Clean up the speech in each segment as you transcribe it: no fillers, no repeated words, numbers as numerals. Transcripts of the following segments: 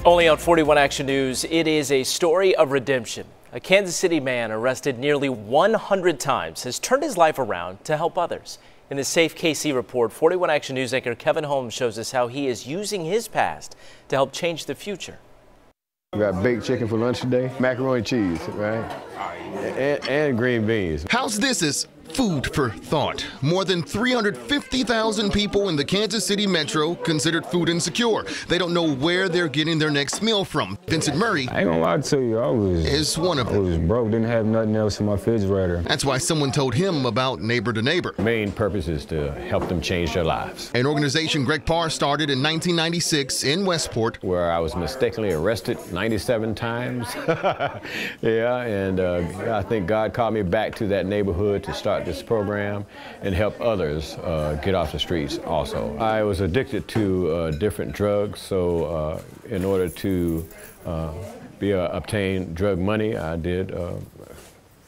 Only on 41 Action News, it is a story of redemption. A Kansas City man arrested nearly 100 times has turned his life around to help others. In the Safe KC report, 41 Action News anchor Kevin Holmes shows us how he is using his past to help change the future. We got baked chicken for lunch today, macaroni and cheese, right? And green beans. How's this as food for thought? More than 350,000 people in the Kansas City metro considered food insecure. They don't know where they're getting their next meal from. Vincent Murray I ain't gonna lie to you, is one of them. I was broke, didn't have nothing else in my refrigerator. That's why someone told him about Neighbor to Neighbor. The main purpose is to help them change their lives. An organization Greg Parr started in 1996 in Westport, where I was mistakenly arrested 97 times. Yeah, and I think God called me back to that neighborhood to start this program and help others get off the streets also. I was addicted to different drugs, so in order to obtain drug money, I did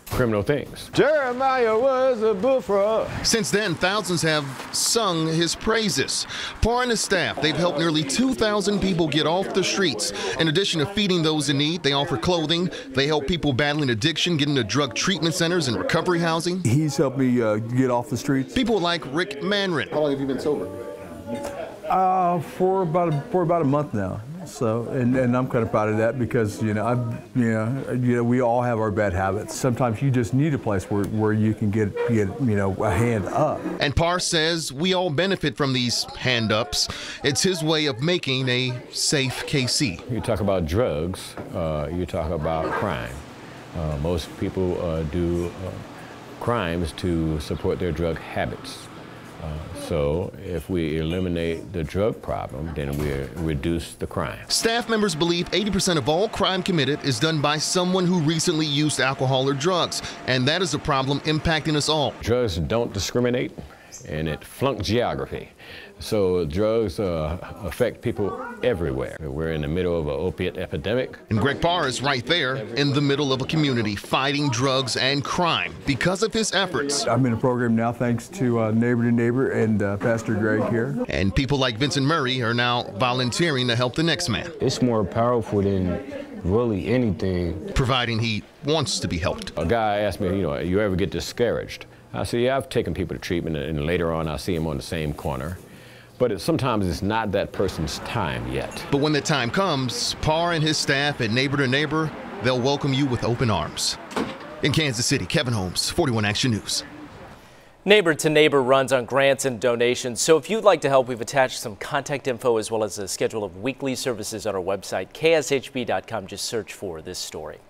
criminal things. Jeremiah was a bullfrog. Since then, thousands have sung his praises. Parr and his staff, they've helped nearly 2,000 people get off the streets. In addition to feeding those in need, they offer clothing. They help people battling addiction get into drug treatment centers and recovery housing. He's helped me get off the streets. People like Rick Manrin. How long have you been sober? For about a month now. So, and I'm kind of proud of that because we all have our bad habits. Sometimes you just need a place where you can get a hand up. And Parr says we all benefit from these hand ups. It's his way of making a safe KC. You talk about drugs, you talk about crime. Most people do crimes to support their drug habits. So if we eliminate the drug problem, then we reduce the crime. Staff members believe 80% of all crime committed is done by someone who recently used alcohol or drugs, and that is a problem impacting us all. Drugs don't discriminate, and it flunks geography. So drugs affect people everywhere. We're in the middle of an opiate epidemic. And Greg Parr is right there in the middle of a community fighting drugs and crime because of his efforts. I'm in a program now thanks to Neighbor to Neighbor and Pastor Greg here. And people like Vincent Murray are now volunteering to help the next man. It's more powerful than really anything. Providing he wants to be helped. A guy asked me, you ever get discouraged? I said, yeah, I've taken people to treatment, and later on I see them on the same corner. But sometimes it's not that person's time yet. But when the time comes, Parr and his staff at Neighbor to Neighbor, they'll welcome you with open arms. In Kansas City, Kevin Holmes, 41 Action News. Neighbor to Neighbor runs on grants and donations. So if you'd like to help, we've attached some contact info as well as a schedule of weekly services on our website, kshb.com. Just search for this story.